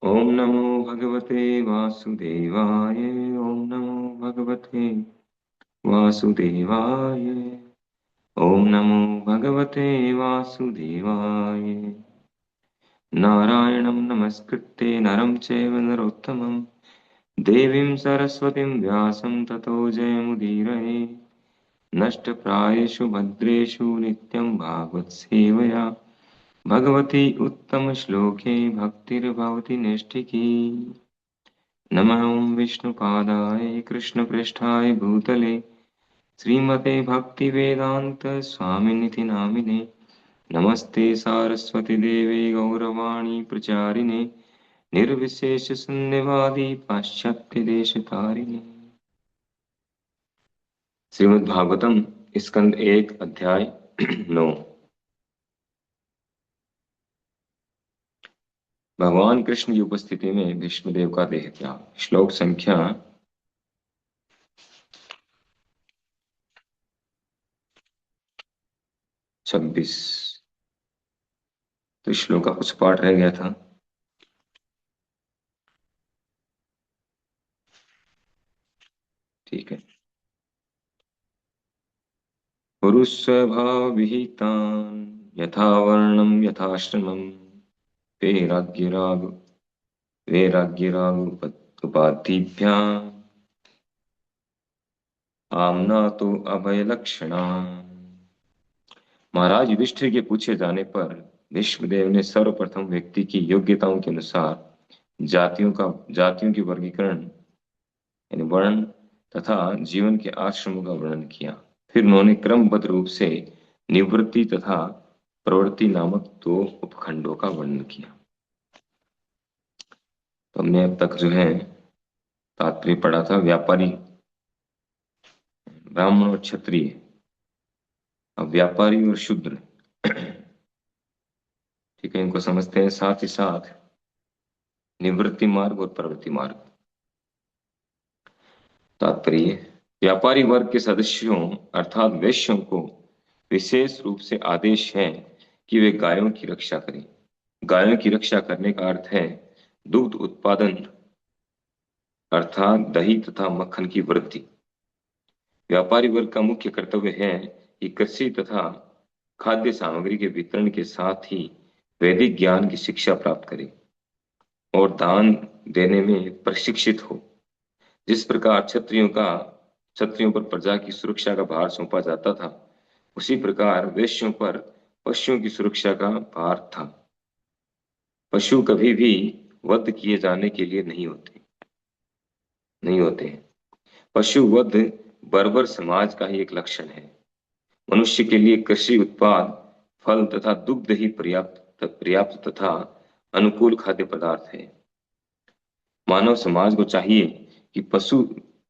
ओम नमो भगवते वासुदेवाय। ओम नमो भगवते वासुदेवाय। ओम नमो भगवते वासुदेवाय। नारायणं नमस्कृत्य नरं चैव नरोत्तमं देवीं सरस्वतीं व्यासं ततो जयमुदीरये। नष्टप्रायेषु भद्रेषु नित्यं भागवतसेवया भगवती उत्तमश्लोके भक्तिर्भवति नैष्ठिकी। नमः विष्णुपादाय कृष्णप्रेष्ठाय भूतले श्रीमते भक्तिवेदान्त स्वामिनिति नामिने। नमस्ते सारस्वती देवे गौरवाणी प्रचारिणे निर्विशेष शून्यवादी पाश्चात्य देश तारिणे। श्रीमद् भागवतम स्कंद 1 अध्याय 9। भगवान कृष्ण की उपस्थिति में भीष्मदेव का देह त्याग। श्लोक संख्या 26। तो श्लोक का कुछ पाठ रह गया था। ठीक है। पुरुषस्वभाव विहितान् यथा वर्णं यथाश्रमं वैराग्यराग वैराग्यराग उपाधिभ्याम् आमना तो अभय लक्षणा। महाराज युधिष्ठिर के पूछे जाने पर भीष्मदेव ने सर्वप्रथम व्यक्ति की योग्यताओं के अनुसार जातियों की वर्गीकरण यानी वर्ण तथा जीवन के आश्रमों का वर्णन किया। फिर उन्होंने क्रमबद्ध रूप से निवृत्ति तथा प्रवृत्ति नामक 2 उपखंडों का वर्णन किया। तो हमने अब तक जो है तात्पर्य पढ़ा था व्यापारी, ब्राह्मण और क्षत्रिय। अब व्यापारी और शूद्र, ठीक है, इनको समझते हैं। साथ ही साथ निवृत्ति मार्ग और प्रवृत्ति मार्ग। तात्पर्य, व्यापारी वर्ग के सदस्यों अर्थात वैश्यों को विशेष रूप से आदेश है कि वे गायों की रक्षा करें। गायों की रक्षा करने का अर्थ है दुग्ध उत्पादन अर्थात दही तथा मक्खन की वृद्धि। व्यापारी वर्ग का मुख्य कर्तव्य है कि कृषि तथा खाद्य सामग्री के वितरण के साथ ही वैदिक ज्ञान की शिक्षा प्राप्त करे और दान देने में प्रशिक्षित हो। जिस प्रकार क्षत्रियों पर प्रजा की सुरक्षा का भार सौंपा जाता था, उसी प्रकार वैश्यों पर पशुओं की सुरक्षा का भार था। पशु कभी भी वध किए जाने के लिए नहीं होते हैं। पशु वध बर्बर समाज का ही एक लक्षण है। मनुष्य के लिए कृषि उत्पाद, फल तथा दुग्ध ही पर्याप्त तथा अनुकूल खाद्य पदार्थ है। मानव समाज को चाहिए कि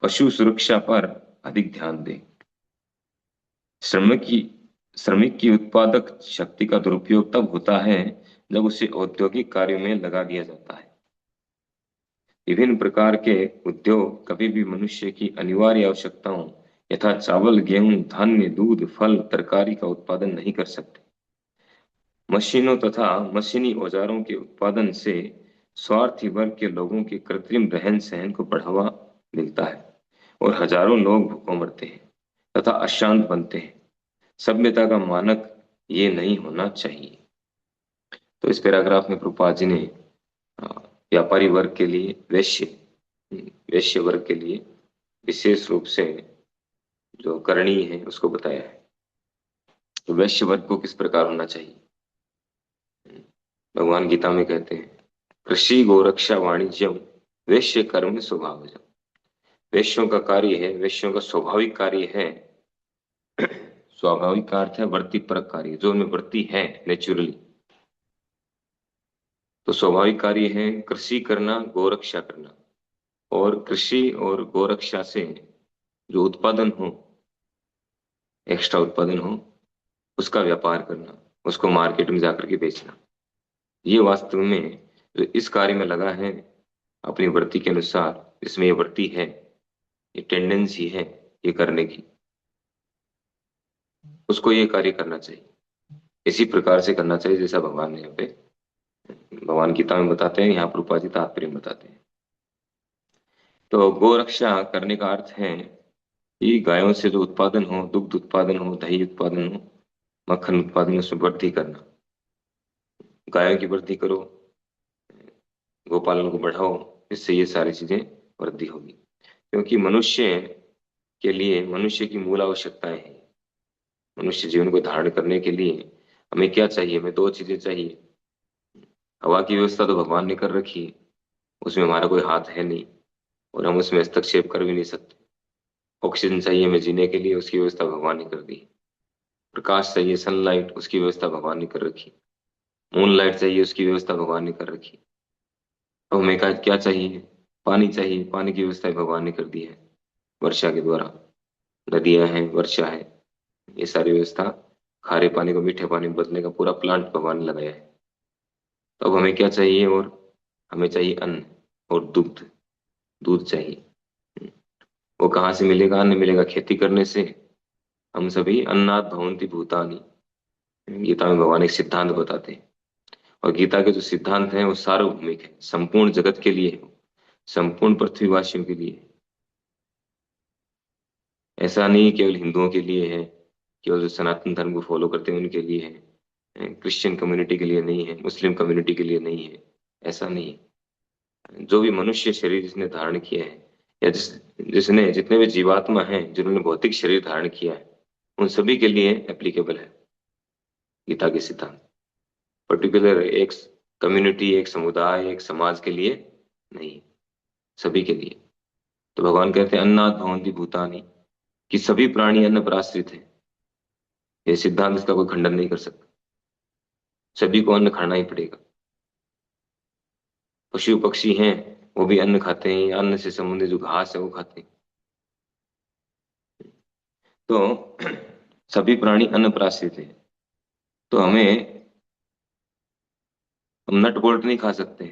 पशु सुरक्षा पर अधिक ध्यान दे। श्रमिक की श्रमिक की उत्पादक शक्ति का दुरुपयोग तब होता है जब उसे औद्योगिक कार्यों में लगा दिया जाता है। विभिन्न प्रकार के उद्योग कभी भी मनुष्य की अनिवार्य आवश्यकताओं यथा चावल, गेहूं, धान्य, दूध, फल, तरकारी का उत्पादन नहीं कर सकते। मशीनों तथा मशीनी औजारों के उत्पादन से स्वार्थी वर्ग के लोगों के कृत्रिम रहन सहन को बढ़ावा मिलता है और हजारों लोग भूखों मरते हैं तथा अशांत बनते हैं। सभ्यता का मानक ये नहीं होना चाहिए। तो इस पैराग्राफ में प्रभुपाद जी ने अ, व्यापारी वर्ग के लिए वैश्य वर्ग के लिए विशेष रूप से जो करणीय है उसको बताया है। तो वैश्य वर्ग को किस प्रकार होना चाहिए? भगवान गीता में कहते हैं, कृषि गोरक्षा वाणिज्यम वैश्य कर्म स्वभावजम। वैश्यों का स्वाभाविक कार्य है। स्वाभाविक का अर्थ है वृत्ति परक कार्य, जो उनमें वृत्ति है नेचुरली। तो स्वाभाविक कार्य है कृषि करना, गोरक्षा करना। और कृषि और गोरक्षा से जो उत्पादन हो, एक्स्ट्रा उत्पादन हो, उसका व्यापार करना, उसको मार्केट में जाकर के बेचना। ये वास्तव में जो इस कार्य में लगा है अपनी वृत्ति के अनुसार, इसमें ये वृत्ति है, ये टेंडेंसी है ये करने की, उसको ये कार्य करना चाहिए। इसी प्रकार से करना चाहिए जैसा भगवान गीता में बताते हैं, यहाँ प्रभुपाद जी तात्पर्य में बताते हैं। तो गौ रक्षा करने का अर्थ है कि गायों से जो उत्पादन हो, दुग्ध उत्पादन हो, दही उत्पादन हो, मक्खन उत्पादन, उसमें वृद्धि करना। गायों की वृद्धि करो, गोपालन को बढ़ाओ, इससे ये सारी चीजें वृद्धि होगी। क्योंकि मनुष्य के लिए, मनुष्य की मूल आवश्यकताएं हैं। मनुष्य जीवन को धारण करने के लिए हमें क्या चाहिए? हमें दो चीजें चाहिए। हवा की व्यवस्था तो भगवान ने कर रखी है, उसमें हमारा कोई हाथ है नहीं, और हम उसमें हस्तक्षेप कर भी नहीं सकते। ऑक्सीजन चाहिए हमें जीने के लिए, उसकी व्यवस्था भगवान ने कर दी। प्रकाश चाहिए, सनलाइट, उसकी व्यवस्था भगवान ने कर रखी। मून लाइट चाहिए, उसकी व्यवस्था भगवान ने कर रखी। तो हमें क्या चाहिए? पानी चाहिए, पानी की व्यवस्था भगवान ने कर दी है वर्षा के द्वारा। नदियां हैं, वर्षा है, ये सारी व्यवस्था, खारे पानी को मीठे पानी में बदलने का पूरा प्लांट भगवान ने लगाया है। तो अब हमें क्या चाहिए? और हमें चाहिए अन्न और दुग्ध, दूध चाहिए। वो कहाँ से मिलेगा? अन्न मिलेगा खेती करने से। हम सभी अन्नात् भवन्ति भूतानि, गीता में भगवान एक सिद्धांत बताते हैं। और गीता के जो सिद्धांत हैं वो सार्वभौमिक है, संपूर्ण जगत के लिए है, संपूर्ण पृथ्वीवासियों के लिए है। ऐसा नहीं केवल हिंदुओं के लिए है, केवल जो सनातन धर्म को फॉलो करते हैं उनके लिए है, क्रिश्चियन कम्युनिटी के लिए नहीं है, मुस्लिम कम्युनिटी के लिए नहीं है। ऐसा नहीं है। जो भी मनुष्य शरीर जिसने धारण किया है, या जिसने, जितने भी जीवात्मा हैं जिन्होंने भौतिक शरीर धारण किया है, उन सभी के लिए एप्लीकेबल है गीता के सिद्धांत। पर्टिकुलर एक कम्युनिटी, एक समुदाय, एक समाज के लिए नहीं, सभी के लिए। तो भगवान कहते हैं अन्नात् भवन्ति भूतानि, कि सभी प्राणी अन्न पर आश्रित है। ये सिद्धांत, इसका कोई खंडन नहीं कर सकता। सभी को अन्न खाना ही पड़ेगा। पशु पक्षी हैं, वो भी अन्न खाते हैं, अन्न से संबंधित जो घास है वो खाते हैं। तो सभी प्राणी अन्न पर आश्रित है। तो हम नट बोल्ट नहीं खा सकते।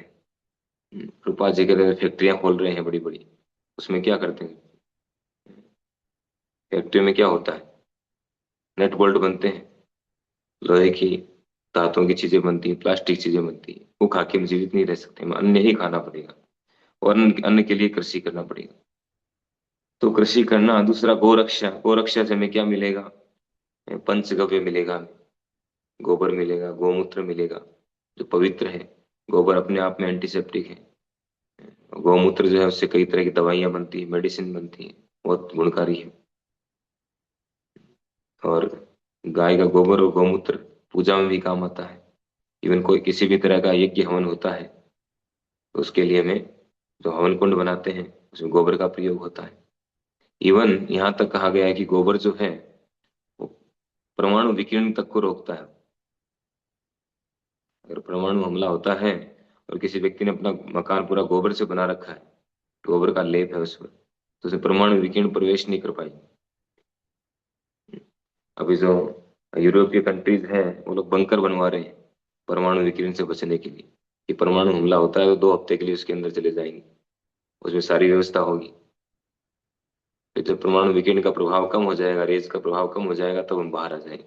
प्रभुपाद जी कह रहे हैं फैक्ट्रियां खोल रहे हैं बड़ी बड़ी, उसमें क्या करते हैं? फैक्ट्री में क्या होता है? नट बोल्ट बनते हैं, लोहे की, धातुओं की चीजें बनती हैं, प्लास्टिक चीजें बनती हैं। वो खा के हम जीवित नहीं रह सकते, हमें अन्न ही खाना पड़ेगा। और अन्न के लिए कृषि करना पड़ेगा। तो कृषि करना, दूसरा गोरक्षा, गोरक्षा से हमें क्या मिलेगा? पंचगव्य मिलेगा हमें, गोबर मिलेगा, गोमूत्र मिलेगा, जो पवित्र है। गोबर अपने आप में एंटीसेप्टिक है। गौमूत्र जो है उससे कई तरह की दवाइयां बनती है, मेडिसिन बनती है, बहुत गुणकारी है। और गाय का गोबर और गौमूत्र पूजा में भी काम आता है। इवन कोई किसी भी तरह का यज्ञ हवन होता है तो उसके लिए हमें जो हवन कुंड बनाते हैं उसमें गोबर का प्रयोग होता है। इवन यहाँ तक कहा गया है कि गोबर जो है वो परमाणु विकिरण तक को रोकता है। अगर परमाणु हमला होता है और किसी व्यक्ति ने अपना मकान पूरा गोबर से बना रखा है, गोबर का लेप है उस पर, तो उसे परमाणु विकिरण प्रवेश नहीं कर पाएंगे। अभी जो यूरोपीय कंट्रीज हैं वो लोग बंकर बनवा रहे हैं परमाणु विकिरण से बचने के लिए, कि परमाणु हमला होता है तो 2 हफ्ते के लिए उसके अंदर चले जाएंगे, उसमें सारी व्यवस्था होगी। फिर जब परमाणु विकिरण का प्रभाव कम हो जाएगा, रेज का प्रभाव कम हो जाएगा, तब हम बाहर आ जाएंगे।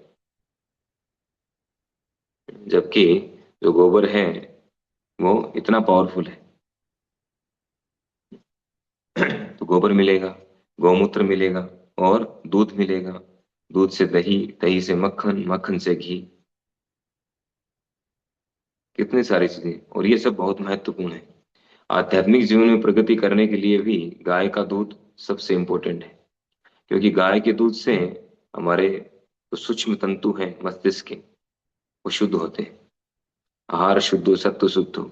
जबकि जो गोबर है वो इतना पावरफुल है। तो गोबर मिलेगा, गौमूत्र मिलेगा, और दूध मिलेगा। दूध से दही, दही से मक्खन, मक्खन से घी, कितनी सारी चीजें। और ये सब बहुत महत्वपूर्ण है। आध्यात्मिक जीवन में प्रगति करने के लिए भी गाय का दूध सबसे इंपॉर्टेंट है। क्योंकि गाय के दूध से हमारे जो सूक्ष्म तंतु हैं मस्तिष्क के, वो शुद्ध होते हैं। आहार शुद्ध हो, सत्व शुद्ध हो,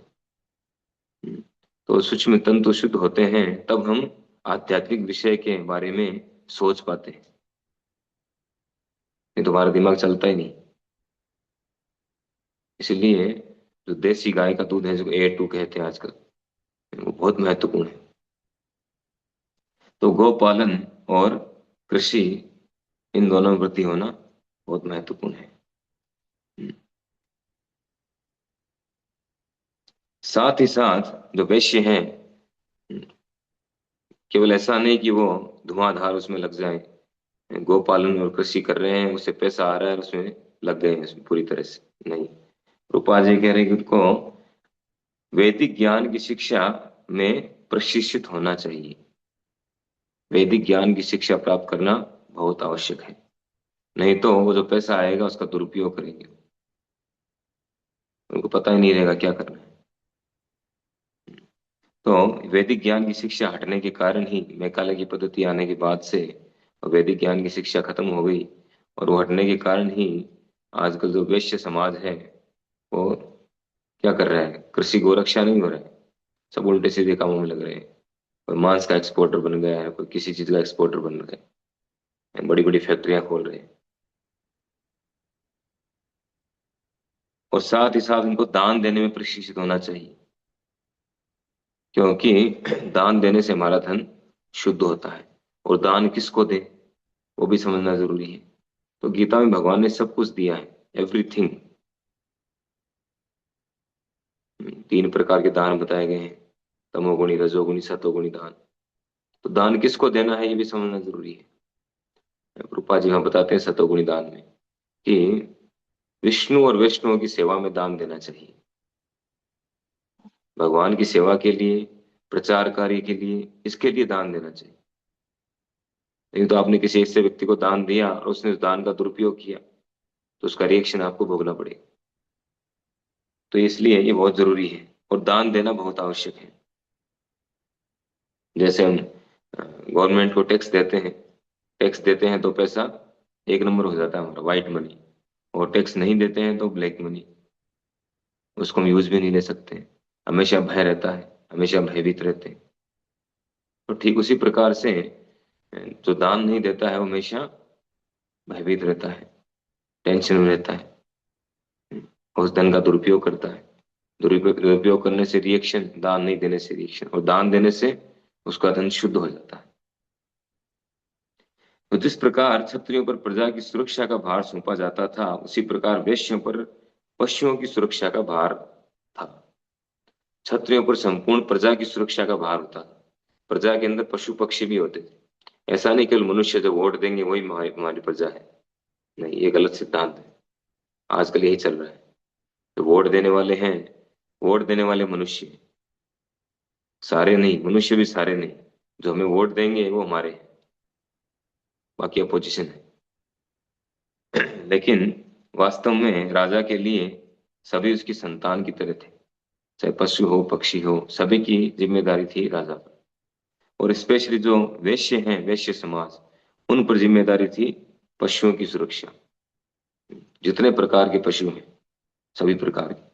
तो सूक्ष्म तंतु शुद्ध होते हैं, तब हम आध्यात्मिक विषय के बारे में सोच पाते हैं। नहीं तो हमारा दिमाग चलता ही नहीं। इसलिए जो देसी गाय का दूध है, जो A2 कहते हैं आजकल, वो बहुत महत्वपूर्ण है। तो गौपालन और कृषि, इन दोनों में वृद्धि होना बहुत महत्वपूर्ण है। साथ ही साथ जो वैश्य हैं, केवल ऐसा नहीं कि वो धुआंधार उसमें लग जाए, गोपालन और कृषि कर रहे हैं, उससे पैसा आ रहा है और उसमें लग गए हैं उसमें पूरी तरह से, नहीं। रूपा जी कह रहे हैं कि उनको वैदिक ज्ञान की शिक्षा में प्रशिक्षित होना चाहिए। वैदिक ज्ञान की शिक्षा प्राप्त करना बहुत आवश्यक है। नहीं तो वो जो पैसा आएगा उसका दुरुपयोग करेंगे। उनको पता ही नहीं रहेगा क्या करना है। तो वैदिक ज्ञान की शिक्षा हटने के कारण ही मैकाले की पद्धति आने के बाद से वैदिक ज्ञान की शिक्षा खत्म हो गई। और वो हटने के कारण ही आजकल जो वैश्य समाज है वो क्या कर रहा है, कृषि गोरक्षा नहीं हो रहा है, सब उल्टे सीधे कामों में लग रहे हैं। कोई मांस का एक्सपोर्टर बन गया है, कोई किसी चीज का एक्सपोर्टर बन गया है, बड़ी बड़ी फैक्ट्रियां खोल रहे हैं। और साथ ही साथ उनको दान देने में प्रशिक्षित होना चाहिए, क्योंकि दान देने से हमारा धन शुद्ध होता है। और दान किसको दे वो भी समझना जरूरी है। तो गीता में भगवान ने सब कुछ दिया है, एवरीथिंग। 3 प्रकार के दान बताए गए हैं, तमोगुणी, रजोगुणी, सतोगुणी दान। तो दान किसको देना है ये भी समझना जरूरी है। रूपा जी वहां बताते हैं सतोगुणी दान में कि विष्णु और वैष्णव की सेवा में दान देना चाहिए। भगवान की सेवा के लिए, प्रचार कार्य के लिए, इसके लिए दान देना चाहिए। नहीं तो आपने किसी ऐसे व्यक्ति को दान दिया और उसने उस दान का दुरुपयोग किया तो उसका रिएक्शन आपको भोगना पड़ेगा। तो इसलिए ये बहुत जरूरी है और दान देना बहुत आवश्यक है। जैसे हम गवर्नमेंट को टैक्स देते हैं, टैक्स देते हैं तो पैसा एक नंबर हो जाता है हमारा, वाइट मनी। और टैक्स नहीं देते हैं तो ब्लैक मनी, उसको हम यूज भी नहीं ले सकते। हमेशा भय रहता है, हमेशा भयभीत रहते हैं। तो ठीक उसी प्रकार से जो दान नहीं देता है वो हमेशा भयभीत रहता है, टेंशन में रहता है, उस धन का दुरुपयोग करता है। दुरुपयोग करने से रिएक्शन, दान नहीं देने से रिएक्शन, और दान देने से उसका धन शुद्ध हो जाता है। तो जिस प्रकार क्षत्रियों पर प्रजा की सुरक्षा का भार सौंपा जाता था, उसी प्रकार वैश्यों पर पशुओं की सुरक्षा का भार था। क्षत्रियों पर संपूर्ण प्रजा की सुरक्षा का भार होता था। प्रजा के अंदर पशु पक्षी भी होते थे। ऐसा नहीं केवल मनुष्य जो वोट देंगे वही हमारी हमारी प्रजा है, नहीं, ये गलत सिद्धांत है। आजकल यही चल रहा है। जो वोट देने वाले हैं, वोट देने वाले मनुष्य हैं। सारे नहीं, मनुष्य भी सारे नहीं। जो हमें वोट देंगे वो हमारे हैं, बाकी अपोजिशन है। लेकिन वास्तव में राजा के लिए सभी उसकी संतान की तरह थे। चाहे पशु हो, पक्षी हो, सभी की जिम्मेदारी थी राजा पर। और स्पेशली जो वैश्य हैं, वैश्य समाज, उन पर जिम्मेदारी थी पशुओं की सुरक्षा। जितने प्रकार के पशु हैं, सभी प्रकार के।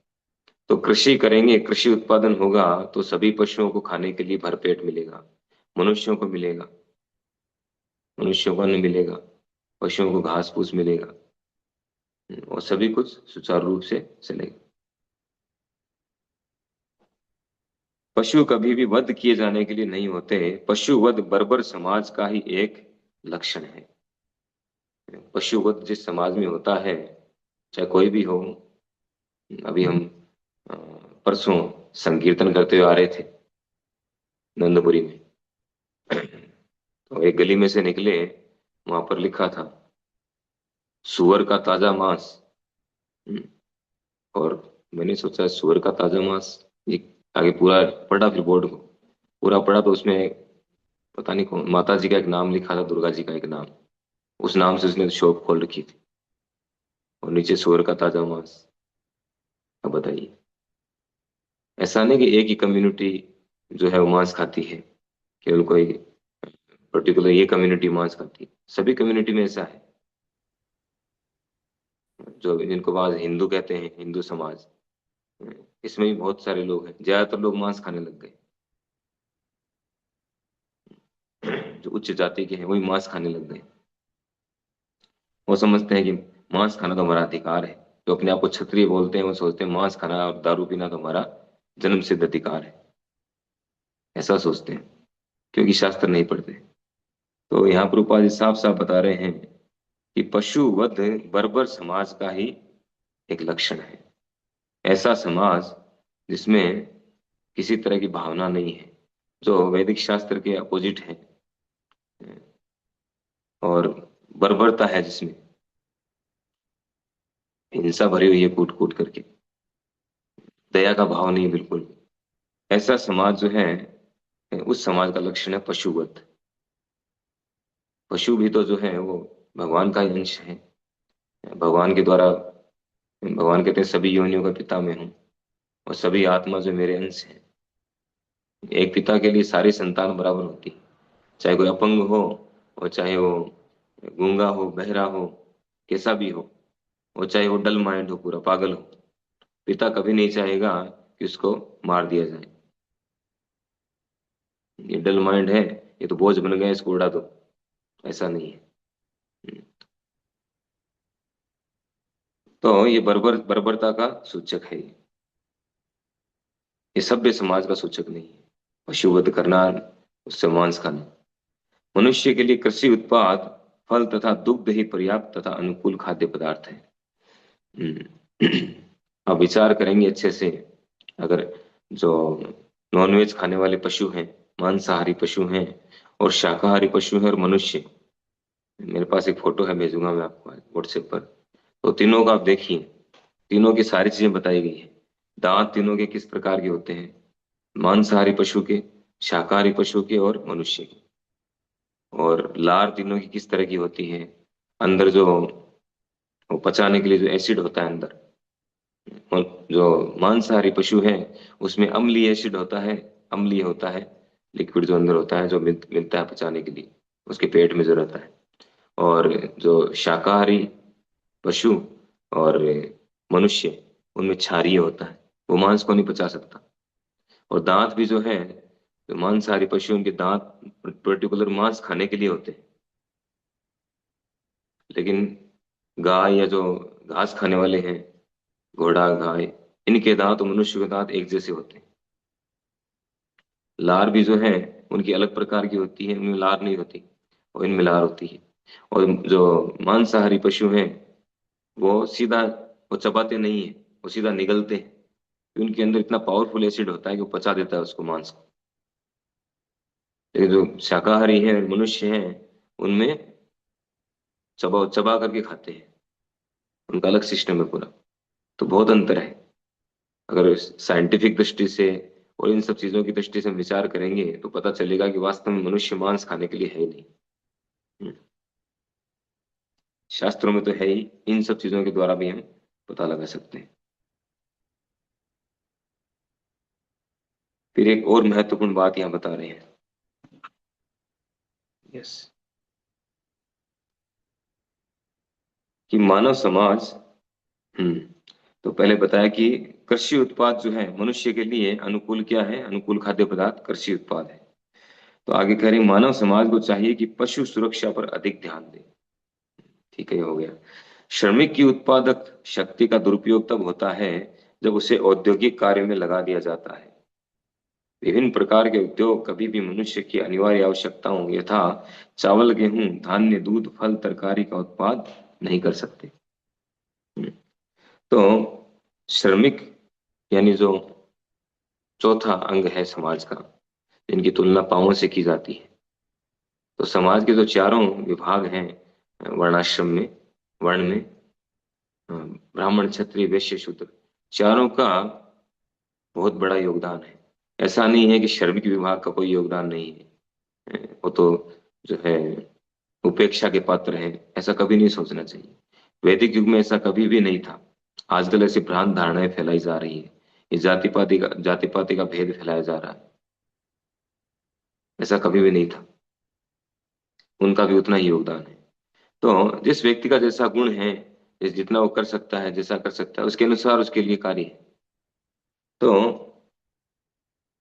तो कृषि करेंगे, कृषि उत्पादन होगा तो सभी पशुओं को खाने के लिए भरपेट मिलेगा। मनुष्यों को मिलेगा, मनुष्यों को अन्न मिलेगा, पशुओं को घास फूस मिलेगा, और सभी कुछ सुचारू रूप से चलेगा। पशु कभी भी वध किए जाने के लिए नहीं होते। पशु वध बर्बर समाज का ही एक लक्षण है। पशु वध जिस समाज में होता है, चाहे कोई भी हो। अभी हम अ, परसों संकीर्तन करते हुए आ रहे थे नंदपुरी में। तो एक गली में से निकले, वहां पर लिखा था सुअर का ताजा मांस। हम्म, और मैंने सोचा सुअर का ताजा मांस, ये आगे पूरा पढ़ा, फिर बोर्ड को पूरा पढ़ा तो उसमें पता नहीं कौन माता जी का एक नाम लिखा था, दुर्गा जी का एक नाम। उस नाम से उसने शॉप खोल रखी थी, और नीचे सुअर का ताजा मांस। अब बताइए, ऐसा नहीं कि एक ही कम्युनिटी जो है वो मांस खाती है, केवल कोई पर्टिकुलर ये कम्युनिटी मांस खाती है, सभी कम्युनिटी में ऐसा है। जो जिनको आज हिंदू कहते हैं, हिंदू समाज, इसमें भी बहुत सारे लोग हैं, ज्यादातर लोग मांस खाने लग गए। जो उच्च जाति के हैं वही मांस खाने लग गए। वो समझते हैं कि मांस खाना तो हमारा अधिकार है। जो अपने आप को क्षत्रिय बोलते हैं वो सोचते हैं मांस खाना और दारू पीना तो हमारा जन्म सिद्ध अधिकार है, ऐसा सोचते हैं, क्योंकि शास्त्र नहीं पढ़ते। तो यहाँ प्रभुपाद जी साफ साफ बता रहे हैं कि पशु वध बर्बर समाज का ही एक लक्षण है। ऐसा समाज जिसमें किसी तरह की भावना नहीं है, जो वैदिक शास्त्र के अपोजिट है, और बर्बरता है जिसमें, हिंसा भरी हुई है कूट कूट करके, दया का भाव नहीं है बिल्कुल। ऐसा समाज जो है, उस समाज का लक्षण है पशुवत। पशु भी तो जो है वो भगवान का ही अंश है। भगवान के द्वारा, भगवान कहते हैं सभी योनियों का पिता मैं हूँ, और सभी आत्मा जो मेरे अंश है। एक पिता के लिए सारी संतान बराबर होती है, चाहे कोई अपंग हो, और चाहे वो गूंगा हो, बहरा हो, कैसा भी हो, और चाहे वो डल माइंड हो, पूरा पागल हो, पिता कभी नहीं चाहेगा कि उसको मार दिया जाए। ये डल माइंड है, ये तो बोझ बन गया, इसको उड़ा दो, ऐसा नहीं है। तो ये बर्बरता का सूचक है। ये सभ्य समाज का सूचक नहीं है। पशुवध करना, उससे मांस खाना। मनुष्य के लिए कृषि उत्पाद, फल तथा दुग्ध ही पर्याप्त तथा अनुकूल खाद्य पदार्थ है। हम्म। अब विचार करेंगे अच्छे से। अगर जो नॉनवेज खाने वाले पशु हैं, मांसाहारी पशु हैं, और शाकाहारी पशु हैं, और मनुष्य, मेरे पास एक फोटो है, भेजूंगा मैं आपको व्हाट्सएप पर। तो तीनों का आप देखिए, तीनों की सारी चीजें बताई गई है। दांत तीनों के किस प्रकार के होते हैं, मांसाहारी पशु के, शाकाहारी पशु के, और मनुष्य के। और लार तीनों की किस तरह की होती है, अंदर जो वो पचाने के लिए जो एसिड होता है अंदर। और जो मांसाहारी पशु है, उसमें अम्लीय एसिड होता है, अम्लीय होता है, लिक्विड जो अंदर होता है, जो मिलता है पचाने के लिए, उसके पेट में जो रहता है। और जो शाकाहारी पशु और मनुष्य, उनमें क्षारीय होता है, वो मांस को नहीं पचा सकता। और दांत भी जो है, जो मांसाहारी पशु, उनके दांत पर्टिकुलर मांस खाने के लिए होते हैं। लेकिन गाय या जो घास खाने वाले हैं, घोड़ा, गाय, इनके दांत और मनुष्य के दांत एक जैसे होते हैं। लार भी जो है, उनकी अलग प्रकार की होती है, उनमें लार नहीं होती, और इनमें लार होती है। और जो मांसाहारी पशु हैं, वो सीधा, वो चबाते नहीं है, वो सीधा निगलते हैं। उनके अंदर इतना पावरफुल एसिड होता है कि वो पचा देता है उसको, मांस को। लेकिन जो शाकाहारी है, मनुष्य हैं, उनमें चबा चबा करके खाते हैं, उनका अलग सिस्टम है पूरा। तो बहुत अंतर है। अगर साइंटिफिक दृष्टि से और इन सब चीजों की दृष्टि से हम विचार करेंगे, तो पता चलेगा कि वास्तव में मनुष्य मांस खाने के लिए है ही नहीं। हम्म। शास्त्रों में तो है ही, इन सब चीजों के द्वारा भी हम पता लगा सकते हैं। फिर एक और महत्वपूर्ण बात यहाँ बता रहे हैं। यस। कि मानव समाज, हम्म, तो पहले बताया कि कृषि उत्पाद जो है मनुष्य के लिए अनुकूल, क्या है, अनुकूल खाद्य पदार्थ कृषि उत्पाद है। तो आगे कह रहे हैं, मानव समाज को चाहिए कि पशु सुरक्षा पर अधिक ध्यान दे। ठीक है, हो गया। श्रमिक की उत्पादक शक्ति का दुरुपयोग तब होता है जब उसे औद्योगिक कार्य में लगा दिया जाता है। विभिन्न प्रकार के उद्योग कभी भी मनुष्य की अनिवार्य आवश्यकताओं यथा चावल, गेहूं, धान्य, दूध, फल, तरकारी का उत्पाद नहीं कर सकते। तो श्रमिक, यानी जो चौथा अंग है समाज का, जिनकी तुलना पांवों से की जाती है। तो समाज के जो चारों विभाग हैं, वर्णाश्रम में, वर्ण में, ब्राह्मण, क्षत्रिय, वैश्य, शूद्र, चारों का बहुत बड़ा योगदान है। ऐसा नहीं है कि श्रमिक विभाग का कोई योगदान नहीं है, वो तो जो है उपेक्षा के पात्र है, ऐसा कभी नहीं सोचना चाहिए। वैदिक युग में ऐसा कभी भी नहीं था। आजकल ऐसी भ्रांत धारणाएं फैलाई जा रही है, ये जाति पाति का भेद फैलाया जा रहा है। ऐसा कभी भी नहीं था, उनका भी उतना ही योगदान है। तो जिस व्यक्ति का जैसा गुण है, जितना वो कर सकता है, जैसा कर सकता है, उसके अनुसार उसके लिए कार्य है। तो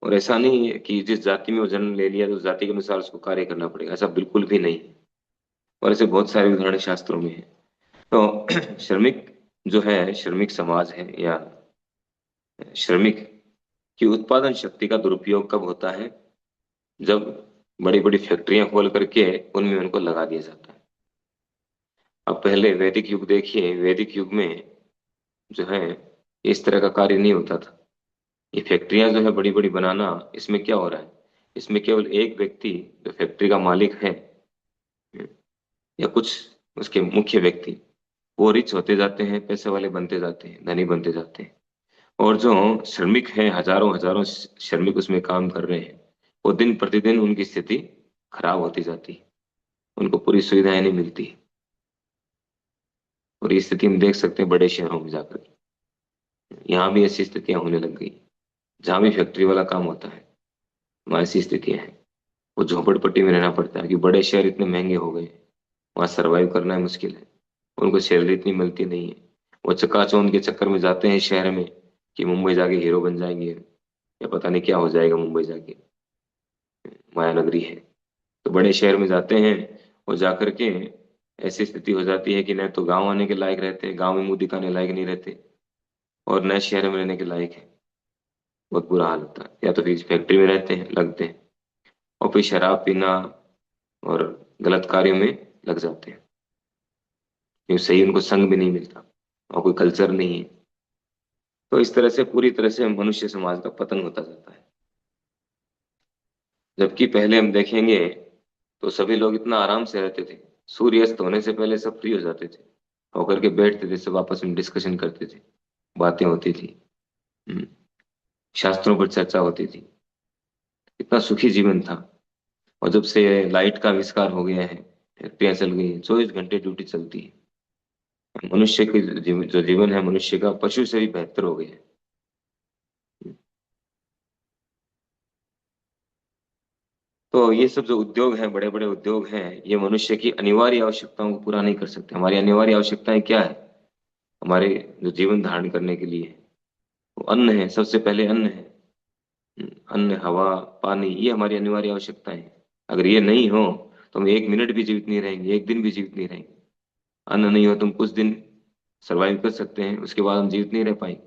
और ऐसा नहीं है कि जिस जाति में वो जन्म ले लिया तो उस जाति के अनुसार उसको कार्य करना पड़ेगा, ऐसा बिल्कुल भी नहीं है। और ऐसे बहुत सारे उदाहरण शास्त्रों में है। तो श्रमिक जो है, श्रमिक समाज है, या श्रमिक की उत्पादन शक्ति का दुरुपयोग कब होता है, जब बड़ी बड़ी फैक्ट्रियां खोल करके उनमें उनको लगा दिया जाता है। अब पहले वैदिक युग देखिए, वैदिक युग में जो है इस तरह का कार्य नहीं होता था। ये फैक्ट्रियां जो है बड़ी बड़ी बनाना, इसमें क्या हो रहा है, इसमें केवल एक व्यक्ति जो फैक्ट्री का मालिक है, या कुछ उसके मुख्य व्यक्ति, वो रिच होते जाते हैं, पैसे वाले बनते जाते हैं, धनी बनते जाते हैं। और जो श्रमिक हैं, हजारों हजारों श्रमिक उसमें काम कर रहे हैं, वो दिन प्रतिदिन उनकी स्थिति खराब होती जाती है, उनको पूरी सुविधाएं नहीं मिलती। और ये स्थिति हम देख सकते हैं बड़े शहरों में जाकर। यहाँ भी ऐसी स्थितियां होने लग गई। जहाँ भी फैक्ट्री वाला काम होता है, वहाँ ऐसी स्थितियां हैं। वो झोपड़पट्टी में रहना पड़ता है, कि बड़े शहर इतने महंगे हो गए, वहाँ सरवाइव करना है मुश्किल है। उनको सैलरी इतनी मिलती नहीं है। वो चकाचौंध के चक्कर में जाते हैं शहर में, कि मुंबई जाके हीरो बन जाएंगे, या पता नहीं क्या हो जाएगा मुंबई जाके, माया नगरी है। तो बड़े शहर में जाते हैं, और जाकर के ऐसी स्थिति हो जाती है कि न तो गांव आने के लायक रहते, गांव में मुंह दिखाने लायक नहीं रहते, और न शहर में रहने के लायक है। बहुत बुरा हाल होता है। या तो फिर फैक्ट्री में रहते हैं, लगते हैं, और फिर शराब पीना और गलत कार्यों में लग जाते हैं, क्योंकि सही उनको संग भी नहीं मिलता, और कोई कल्चर नहीं है। तो इस तरह से पूरी तरह से मनुष्य समाज का पतन होता जाता है। जबकि पहले हम देखेंगे तो सभी लोग इतना आराम से रहते थे। सूर्य अस्त होने से पहले सब फ्री हो जाते थे, होकर के बैठते थे, सब आपस में डिस्कशन करते थे, बातें होती थी। हम्म, शास्त्रों पर चर्चा होती थी। इतना सुखी जीवन था। और जब से लाइट का आविष्कार हो गया है, फैक्ट्रियां चल गई हैं, 24 घंटे ड्यूटी चलती है, मनुष्य के जो जीवन है मनुष्य का पशु से भी बेहतर हो गया है। तो ये सब जो उद्योग हैं, बड़े बड़े उद्योग हैं, ये मनुष्य की अनिवार्य आवश्यकताओं को पूरा नहीं कर सकते। हमारी अनिवार्य आवश्यकताएं क्या है? हमारे जो जीवन धारण करने के लिए वो अन्न है, सबसे पहले अन्न है। अन्न, हवा, पानी, ये हमारी अनिवार्य आवश्यकताएं हैं। अगर ये नहीं हो तो हम 1 मिनट भी जीवित नहीं रहेंगे, एक दिन भी जीवित नहीं रहेंगे। अन्न नहीं हो तो हम कुछ दिन सरवाइव कर सकते हैं, उसके बाद हम जीवित नहीं रह पाएंगे।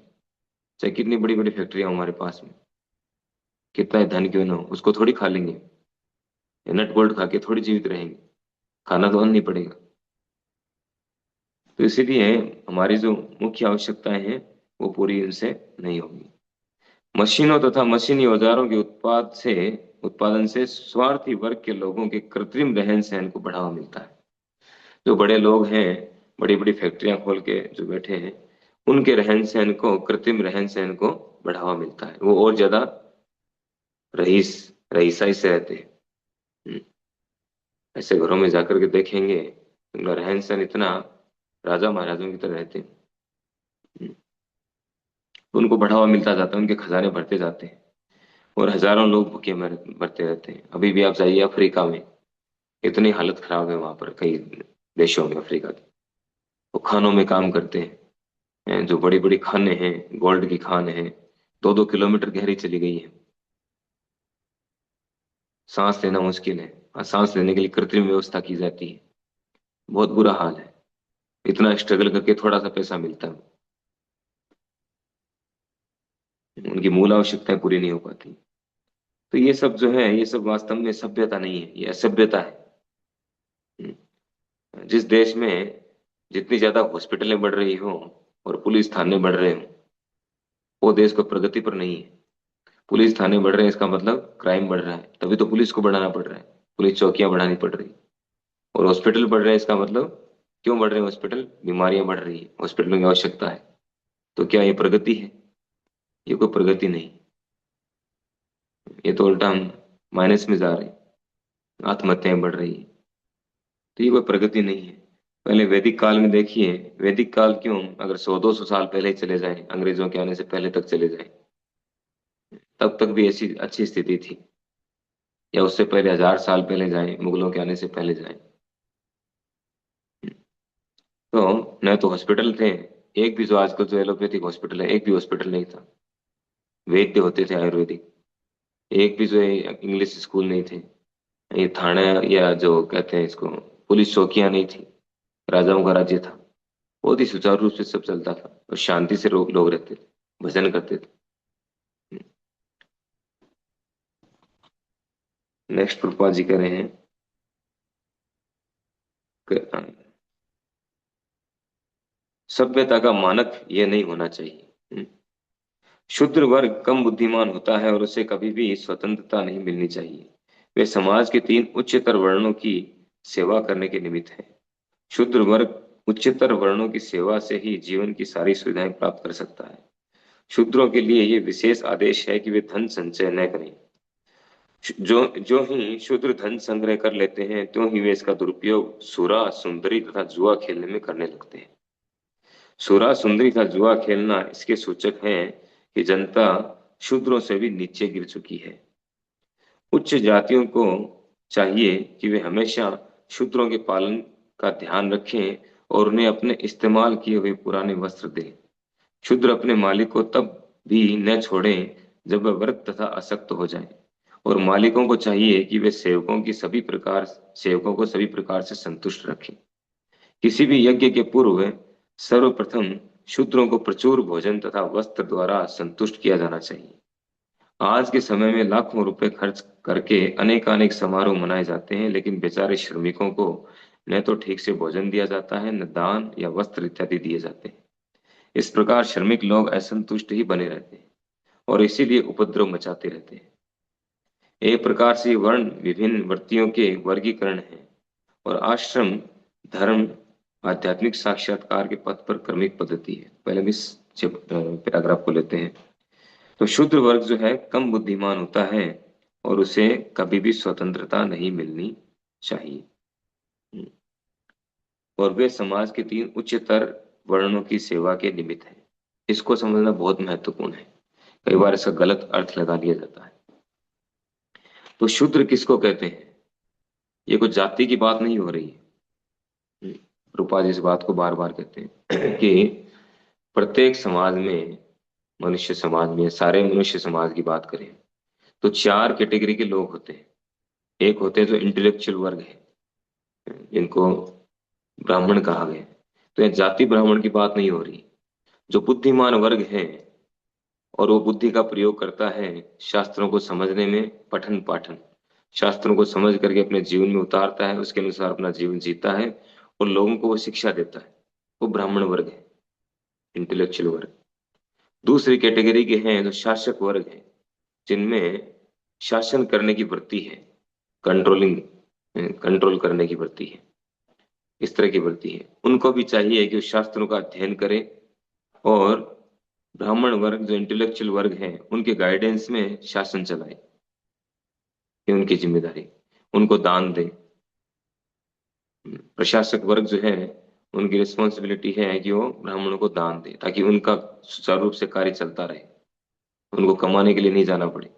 चाहे कितनी बड़ी बड़ी फैक्ट्रियां हमारे पास में, कितना ही धन क्यों ना हो, उसको थोड़ी खा लेंगे, या नट बोल्ट खा के थोड़ी जीवित रहेंगे। खाना तो अन्न ही पड़ेगा। तो इसीलिए हमारी जो मुख्य आवश्यकताएं हैं वो पूरी इनसे नहीं होगी। मशीनों तथा मशीनी औजारों के उत्पादन से स्वार्थी वर्ग के लोगों के कृत्रिम रहन सहन को बढ़ावा मिलता है। जो बड़े लोग हैं, बड़ी बड़ी फैक्ट्रियां खोल के जो बैठे हैं, उनके रहन सहन को, कृत्रिम रहन सहन को बढ़ावा मिलता है। वो और ज्यादा रईस रईसाई से रहते हैं। हम्म, ऐसे घरों में जाकर के देखेंगे, उनका रहन सहन इतना राजा महाराजों की तरह रहते हैं। हम्म, उनको बढ़ावा मिलता जाता है, उनके खजाने भरते जाते हैं, और हजारों लोग भूखे मरते रहते हैं। अभी भी आप जाइए अफ्रीका में, इतनी हालत खराब है वहां पर, कई देशों में अफ्रीका की। वो खानों में काम करते हैं, जो बड़ी बड़ी खाने हैं, गोल्ड की खान है, 2-2 किलोमीटर गहरी चली गई है। सांस लेना मुश्किल है, और सांस लेने के लिए कृत्रिम व्यवस्था की जाती है। बहुत बुरा हाल है। इतना स्ट्रगल करके थोड़ा सा पैसा मिलता है, उनकी मूल आवश्यकताएं पूरी नहीं हो पाती। तो ये सब जो है, ये सब वास्तव में सभ्यता नहीं है, ये असभ्यता है। जिस देश में जितनी ज्यादा हॉस्पिटलें बढ़ रही हो और पुलिस थाने बढ़ रहे हो, वो देश को प्रगति पर नहीं है। पुलिस थाने बढ़ रहे हैं, इसका मतलब क्राइम बढ़ रहा है, तभी तो पुलिस को बढ़ाना पड़ रहा है, पुलिस चौकियां बढ़ानी पड़ रही। और हॉस्पिटल बढ़ रहे हैं, इसका मतलब क्यों बढ़ रहे हैं हॉस्पिटल? बीमारियां बढ़ रही है, हॉस्पिटलों की आवश्यकता है। तो क्या ये प्रगति है? ये कोई प्रगति नहीं। ये तो उल्टा हम माइनस में जा रहे हैं, आत्महत्याएं बढ़ रही है। तो ये कोई प्रगति नहीं है। पहले वैदिक काल में देखिए, वैदिक काल क्यों, अगर 100-200 साल पहले ही चले जाए, अंग्रेजों के आने से पहले तक चले जाए, तब तक भी ऐसी अच्छी स्थिति थी। या उससे पहले 1000 साल पहले जाए, मुगलों के आने से पहले जाए, तो न तो हॉस्पिटल थे, एक भी, जो आजकल जो एलोपैथिक हॉस्पिटल है, एक भी हॉस्पिटल नहीं था। वैद्य होते थे आयुर्वेदिक। एक भी जो है इंग्लिश स्कूल नहीं थे। ये थाना, या जो कहते हैं इसको, पुलिस चौकियां नहीं थी। राजाओं का राज्य था। बहुत ही सुचारू रूप से सब चलता था, और शांति से लोग रहते थे, भजन करते थे। नेक्स्ट प्रभुपाद जी कह रहे हैं कि सभ्यता का मानक ये नहीं होना चाहिए। शूद्र वर्ग कम बुद्धिमान होता है, और उसे कभी भी स्वतंत्रता नहीं मिलनी चाहिए। वे समाज के 3 उच्चतर वर्णों की सेवा करने के निमित्त है। शूद्र वर्ग उच्चतर वर्णों की सेवा से ही जीवन की सारी सुविधाएं प्राप्त कर सकता है। शूद्रों के लिए ये विशेष आदेश है कि वे धन संचय न करें। जो जो ही शूद्र धन संग्रह कर लेते हैं, त्यों ही वे इसका दुरुपयोग सुरा सुंदरी तथा जुआ खेलने में करने लगते हैं। सुरा सुंदरी तथा जुआ खेलना इसके सूचक हैं कि जनता शूद्रों से भी नीचे गिर चुकी है। उच्च जातियों को चाहिए कि वे हमेशा शूद्रों के पालन का ध्यान रखें और उन्हें अपने इस्तेमाल किए हुए पुराने वस्त्र दें। शूद्र अपने मालिक को तब भी न छोड़ें जब वह वृद्ध तथा अशक्त हो जाए, और मालिकों को चाहिए कि वे सेवकों को सभी प्रकार से संतुष्ट रखें। किसी भी यज्ञ के पूर्व सर्वप्रथम शूद्रों को प्रचुर भोजन तथा वस्त्र द्वारा संतुष्ट किया जाना चाहिए। आज के समय में लाखों रुपए खर्च करके अनेकानेक समारोह मनाए जाते हैं, लेकिन बेचारे श्रमिकों को न तो ठीक से भोजन दिया जाता है, न दान या वस्त्र इत्यादि दिए जाते हैं। इस प्रकार श्रमिक लोग असंतुष्ट ही बने रहते हैं और इसीलिए उपद्रव मचाते रहते हैं। एक प्रकार से वर्ण विभिन्न वृत्तियों के वर्गीकरण है, और आश्रम धर्म आध्यात्मिक साक्षात्कार के पथ पर क्रमिक पद्धति है। पहले भी इस पैराग्राफ को लेते हैं। तो शूद्र वर्ग जो है कम बुद्धिमान होता है और उसे कभी भी स्वतंत्रता नहीं मिलनी चाहिए। और वे समाज के 3 उच्चतर वर्णों की सेवा के निमित्त है। इसको समझना बहुत महत्वपूर्ण है। कई बार इसका गलत अर्थ लगा दिया जाता है। तो शूद्र किसको कहते हैं? ये कोई जाति की बात नहीं हो रही है। रूपा जी इस बात को बार बार कहते हैं कि प्रत्येक समाज में, मनुष्य समाज में, सारे मनुष्य समाज की बात करें तो 4 कैटेगरी के लोग होते हैं। एक होते हैं जो इंटेलेक्चुअल वर्ग है, जिनको ब्राह्मण कहा गया है। तो यह जाति ब्राह्मण की बात नहीं हो रही। जो बुद्धिमान वर्ग है और वो बुद्धि का प्रयोग करता है शास्त्रों को समझने में, पठन पाठन, शास्त्रों को समझ करके अपने जीवन में उतारता है, उसके अनुसार अपना जीवन जीता है और लोगों को वो शिक्षा देता है, वो ब्राह्मण वर्ग है, इंटेलेक्चुअल वर्ग। दूसरी कैटेगरी के हैं जो शासक वर्ग है, जिनमें शासन करने की वृत्ति है, कंट्रोलिंग, कंट्रोल करने की वृत्ति है, इस तरह की वृत्ति है। उनको भी चाहिए कि वो शास्त्रों का अध्ययन करें, और ब्राह्मण वर्ग जो इंटेलेक्चुअल वर्ग है उनके गाइडेंस में शासन चलाए, ये उनकी जिम्मेदारी। उनको दान दे। प्रशासक वर्ग जो है उनकी रिस्पॉन्सिबिलिटी है कि वो ब्राह्मणों को दान दे, ताकि उनका सुचारू रूप से कार्य चलता रहे, उनको कमाने के लिए नहीं जाना पड़े,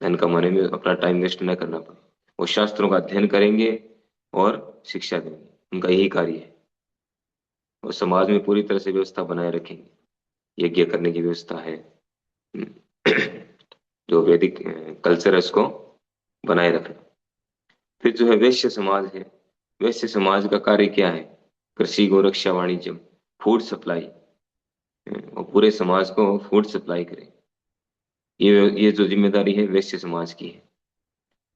धन कमाने में अपना टाइम वेस्ट न करना पड़े। वो शास्त्रों का अध्ययन करेंगे और शिक्षा देंगे, उनका यही कार्य है। और समाज में पूरी तरह से व्यवस्था बनाए रखेंगे, यज्ञ करने की व्यवस्था है, जो वैदिक कल्चर है उसको बनाए रखना। फिर जो है वैश्य समाज है। वैश्य समाज का कार्य क्या है? कृषि, गोरक्षा, वाणिज्य, फूड सप्लाई, और पूरे समाज को फूड सप्लाई करे। ये जो जिम्मेदारी है वैश्य समाज की है।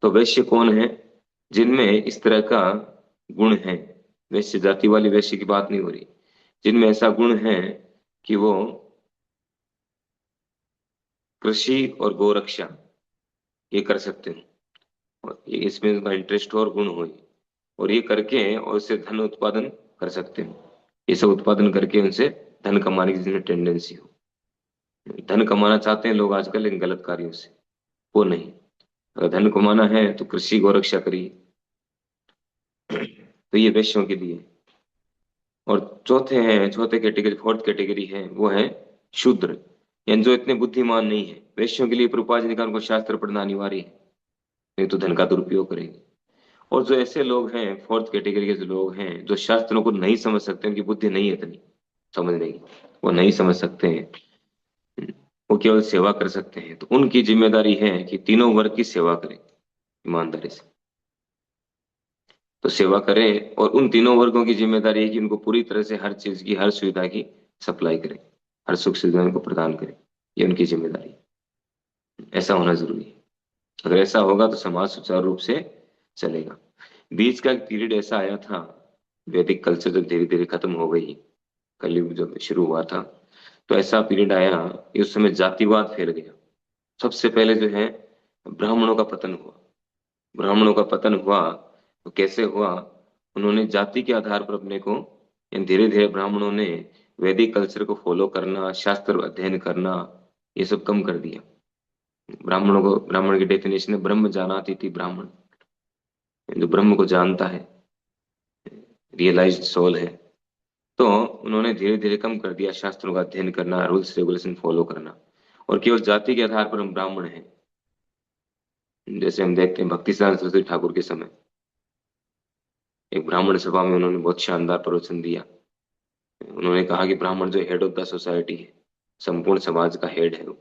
तो वैश्य कौन है? जिनमें इस तरह का गुण है, वैश्य जाति वाली वैश्य की बात नहीं हो रही, जिनमें ऐसा गुण है कि वो कृषि और गोरक्षा ये कर सकते हो, और ये इसमें उनका इंटरेस्ट हो और गुण हो, और ये करके और उससे धन उत्पादन कर सकते हो। ये सब उत्पादन करके उनसे धन कमाने की जिन्हें टेंडेंसी हो। धन कमाना चाहते हैं लोग आजकल, लेकिन गलत कार्यों से, वो नहीं। अगर धन कमाना है तो कृषि गोरक्षा करिए। तो ये वैश्यों के लिए। और चौथे कैटेगरी, फोर्थ कैटेगरी है, वो है शूद्र, यानी जो इतने बुद्धिमान नहीं है। वैश्यों के लिए प्रभुपाद जी ने कहा उनको शास्त्र पढ़ना अनिवार्य है, नहीं तो धन का दुरुपयोग करेंगे। और जो ऐसे लोग हैं, फोर्थ कैटेगरी के जो लोग हैं, जो शास्त्रों को नहीं समझ सकते, उनकी बुद्धि नहीं है इतनी समझने की, वो नहीं समझ सकते हैं, वो केवल सेवा कर सकते हैं, तो उनकी जिम्मेदारी है कि तीनों वर्ग की सेवा करें ईमानदारी से। तो सेवा करें, और उन तीनों वर्गों की जिम्मेदारी है कि उनको पूरी तरह से हर चीज की, हर सुविधा की सप्लाई करें, हर सुख सुविधा उनको प्रदान करें। ये उनकी जिम्मेदारी है। ऐसा होना जरूरी है। अगर ऐसा होगा तो समाज सुचारू रूप से चलेगा। बीच का एक पीरियड ऐसा आया था, वैदिक कल्चर जब धीरे धीरे खत्म हो गई, कलयुग जब शुरू हुआ था, तो ऐसा पीरियड आया कि उस समय जातिवाद फैल गया। सबसे पहले जो है ब्राह्मणों का पतन हुआ। ब्राह्मणों का पतन हुआ तो कैसे हुआ? उन्होंने जाति के आधार पर अपने को, धीरे धीरे ब्राह्मणों ने वैदिक कल्चर को फॉलो करना, शास्त्र अध्ययन करना, ये सब कम कर दिया। ब्राह्मण की डेफिनेशन है ब्रह्म जानाति थी ब्राह्मण, जो ब्रह्म को जानता है, रियलाइज्ड सोल है। तो उन्होंने धीरे धीरे कम कर दिया शास्त्रों का अध्ययन करना, रूल्स रेगुलेशन फॉलो करना, और केवल जाति के आधार पर हम ब्राह्मण हैं। जैसे हम देखते हैं भक्ति सिद्धांत सरस्वती ठाकुर के समय एक ब्राह्मण सभा में उन्होंने बहुत शानदार प्रवचन दिया। उन्होंने कहा कि ब्राह्मण जो हेड ऑफ द सोसाइटी है, संपूर्ण समाज का हेड है वो।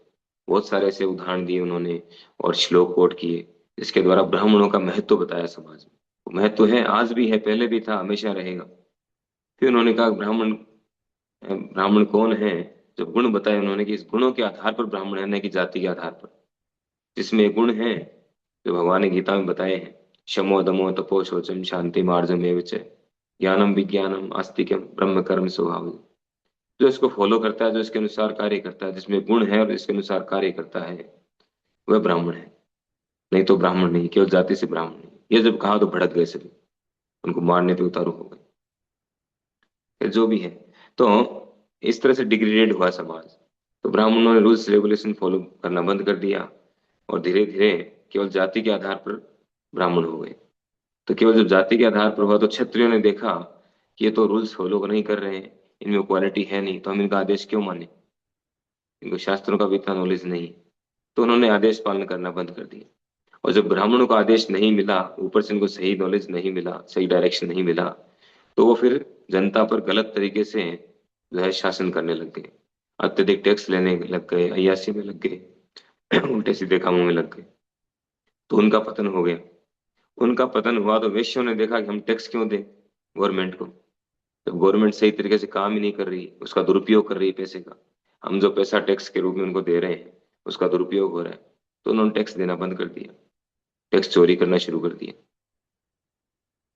बहुत सारे ऐसे उदाहरण दिए उन्होंने और श्लोक कोट किए, जिसके द्वारा ब्राह्मणों का महत्व बताया समाज में। वो महत्व है, आज भी है, पहले भी था, हमेशा रहेगा। फिर उन्होंने कहा ब्राह्मण ब्राह्मण कौन है, जो गुण बताए उन्होंने कि इस गुणों के आधार पर ब्राह्मण है, न कि जाति के आधार पर। जिसमें गुण है जो भगवान ने गीता में बताए हैं, शमो दमो तपो शौचम शांति मार्जमेव च ज्ञानम विज्ञानम आस्तिकम ब्रह्म कर्म स्वभाव। जो इसको फॉलो करता है, जो इसके अनुसार कार्य करता है, जिसमें गुण है और इसके अनुसार कार्य करता है, वह ब्राह्मण है। नहीं तो ब्राह्मण नहीं, केवल जाति से ब्राह्मण नहीं। ये जब कहा तो भड़क गए सभी, उनको मारने पे उतारू हो गए। फिर जो भी है, तो इस तरह से डिग्रेडेड हुआ समाज। तो ब्राह्मणों ने रूल्स रेगुलेशन फॉलो करना बंद कर दिया और धीरे धीरे केवल जाति के आधार पर ब्राह्मण हो गए। तो केवल जब जाति के आधार पर हुआ तो क्षत्रियों ने देखा कि ये तो रूल्स फॉलो नहीं कर रहे हैं, इनमें क्वालिटी है नहीं, तो हम इनका आदेश क्यों माने, इनको शास्त्रों का भी इतना नॉलेज नहीं है। तो उन्होंने आदेश पालन करना बंद कर दिया। और जब ब्राह्मणों का आदेश नहीं मिला, ऊपर से इनको सही नॉलेज नहीं मिला, सही डायरेक्शन नहीं मिला, तो वो फिर जनता पर गलत तरीके से जो है शासन करने लग गए। अत्यधिक टैक्स लेने लग गए, अय्याशी में लग गए, उल्टे सीधे कामों में लग गए। तो उनका पतन हो गया। उनका पतन हुआ तो वेश्यों ने देखा कि हम टैक्स क्यों दें गवर्नमेंट को, जब गवर्नमेंट सही तरीके से काम ही नहीं कर रही, उसका दुरुपयोग कर रही है पैसे का। हम जो पैसा टैक्स के रूप में उनको दे रहे हैं उसका दुरुपयोग हो रहा है। तो उन्होंने टैक्स देना बंद कर दिया, टैक्स चोरी करना शुरू कर दिया,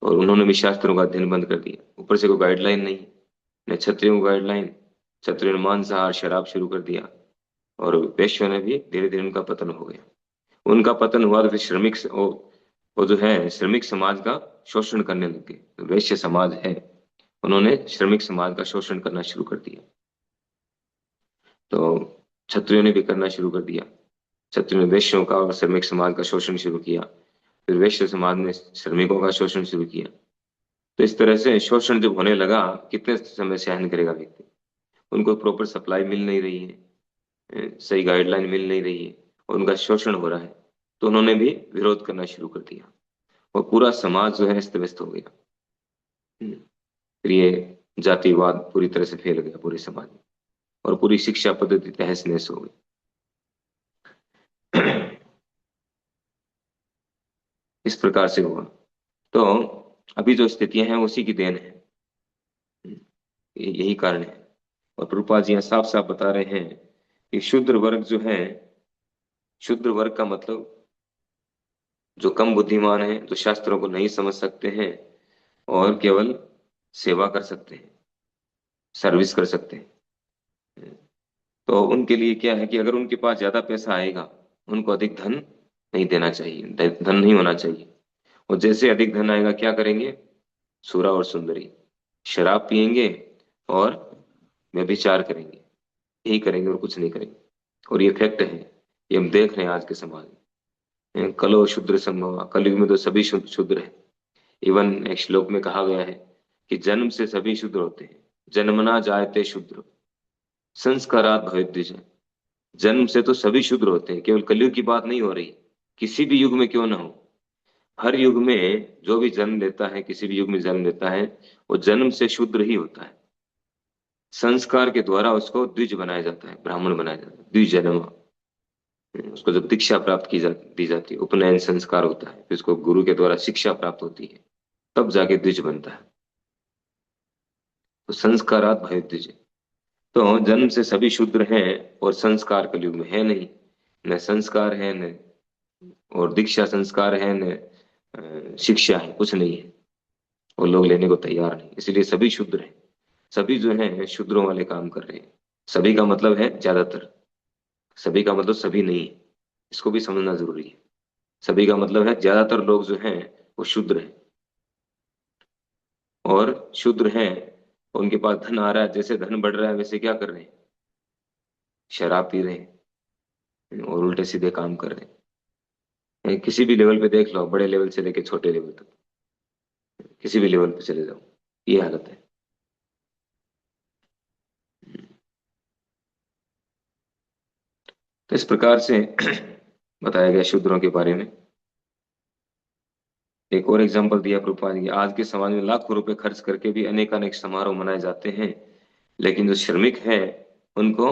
और उन्होंने भी शास्त्रों का अध्ययन बंद कर दिया। ऊपर से कोई गाइडलाइन नहीं, न क्षत्रियों को गाइडलाइन। क्षत्रियों ने मांसाहार शराब शुरू कर दिया, और वैश्यों ने भी धीरे धीरे उनका पतन हो गया। उनका पतन हुआ तो फिर वो जो है श्रमिक समाज का शोषण करने लग गए। तो वैश्य समाज है, उन्होंने श्रमिक समाज का शोषण करना शुरू कर दिया। तो क्षत्रियों ने भी करना शुरू कर दिया। क्षत्रियों ने वैश्यों का और श्रमिक समाज का शोषण शुरू किया। फिर वैश्य समाज ने श्रमिकों का शोषण शुरू किया। तो इस तरह से शोषण जब होने लगा, कितने समय सहन करेगा व्यक्ति। उनको प्रॉपर सप्लाई मिल नहीं रही है, सही गाइडलाइन मिल नहीं रही है, और उनका शोषण हो रहा है। तो उन्होंने भी विरोध करना शुरू कर दिया, और पूरा समाज जो है अस्त व्यस्त हो गया। फिर ये जातिवाद पूरी तरह से फैल गया पूरे समाज में, और पूरी शिक्षा पद्धति तहस नहस हो गई। इस प्रकार से हुआ। तो अभी जो स्थितियां हैं उसी की देन है, यही कारण है। और प्रभुपाद जी यहाँ साफ साफ बता रहे हैं कि शूद्र वर्ग जो है, शूद्र वर्ग का मतलब जो कम बुद्धिमान है, जो शास्त्रों को नहीं समझ सकते हैं और केवल सेवा कर सकते हैं, सर्विस कर सकते हैं। तो उनके लिए क्या है कि अगर उनके पास ज्यादा पैसा आएगा, उनको अधिक धन नहीं देना चाहिए, धन नहीं होना चाहिए। और जैसे अधिक धन आएगा क्या करेंगे, सुरा और सुंदरी, शराब पिएंगे और व्यभिचार करेंगे, यही करेंगे और कुछ नहीं करेंगे। और ये फैक्ट है, ये हम देख रहे हैं आज के समाज में। कलो शूद्र संभव, कलयुग में तो सभी शूद्र है। इवन एक श्लोक में कहा गया है कि जन्म से सभी शूद्र होते हैं, जन्मना जायते शूद्र संस्कारात भवेत् द्विज। जन्म से तो सभी शूद्र होते हैं, केवल कलयुग की बात नहीं हो रही, किसी भी युग में क्यों ना हो। हर युग में जो भी जन्म लेता है, किसी भी युग में जन्म लेता है, वो जन्म से शूद्र ही होता है। संस्कार के द्वारा उसको द्विज बनाया जाता है, ब्राह्मण बनाया जाता है, द्विज जन्म। उसको जब दीक्षा प्राप्त दी जाती है, उपनयन संस्कार होता है, फिर उसको गुरु के द्वारा शिक्षा प्राप्त होती है, तब जाके द्विज बनता है। तो संस्कारात भय द्विज। तो जन्म से सभी शूद्र हैं, और संस्कार कलयुग में है नहीं। न संस्कार है, न और दीक्षा संस्कार है, न शिक्षा है, कुछ नहीं है। वो लोग लेने को तैयार नहीं, इसलिए सभी शूद्र हैं। सभी जो हैं शूद्रों वाले काम कर रहे हैं। सभी का मतलब है ज्यादातर, सभी का मतलब सभी नहीं है, इसको भी समझना जरूरी है। सभी का मतलब है ज्यादातर लोग जो हैं वो शूद्र हैं। और शूद्र हैं उनके पास धन आ रहा है, जैसे धन बढ़ रहा है वैसे क्या कर रहे हैं, शराब पी रहे हैं और उल्टे सीधे काम कर रहे हैं। किसी भी लेवल पे देख लो, बड़े लेवल से लेके छोटे लेवल तक, किसी भी लेवल पे चले जाओ, ये हालत है। तो इस प्रकार से बताया गया शूद्रों के बारे में। एक और एग्जाम्पल दिया प्रभुपाद जी, आज के समाज में लाखों रुपए खर्च करके भी अनेक अनेक समारोह मनाए जाते हैं, लेकिन जो श्रमिक है उनको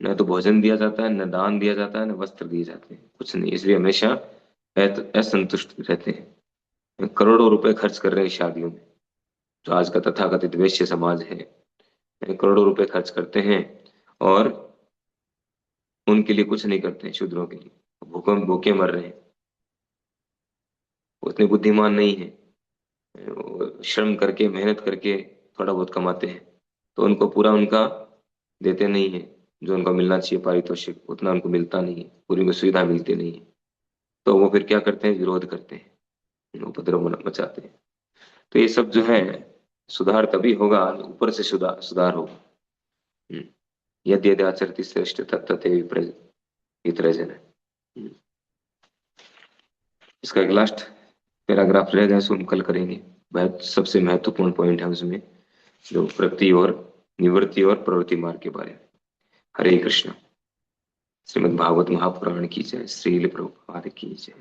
न तो भोजन दिया जाता है, न दान दिया जाता है, न वस्त्र दिए जाते हैं, कुछ नहीं। इसलिए हमेशा असंतुष्ट रहते हैं। करोड़ों रुपए खर्च कर रहे हैं शादियों में, जो आज का तथाकथित वैश्य समाज है, करोड़ों रुपए खर्च करते हैं और उनके लिए कुछ नहीं करते हैं, शूद्रों के लिए भूखे भूखे मर रहे हैं। उतने बुद्धिमान नहीं है, वो श्रम करके मेहनत करके थोड़ा बहुत कमाते हैं, तो उनको पूरा उनका देते नहीं है, जो उनको मिलना चाहिए पारितोषिक उतना उनको मिलता नहीं है, पूरी उनको सुविधा मिलती नहीं है। तो वो फिर क्या करते हैं, विरोध करते हैं, उपद्रव मचाते हैं। तो ये सब जो है, सुधार तभी होगा ऊपर से सुधार होगा। हम्म। यदि यदि आचरति श्रेष्ठ तत्ते विप्रजन। इसका एक लास्ट पैराग्राफ रह गया, इसको हम कल करेंगे। बहुत सबसे महत्वपूर्ण पॉइंट है उसमें, जो प्रवृत्ति और निवृत्ति और प्रवृत्ति मार्ग के बारे में। हरे कृष्ण। श्रीमद् भागवत महापुराण की जय, श्रील प्रभुपाद की जय।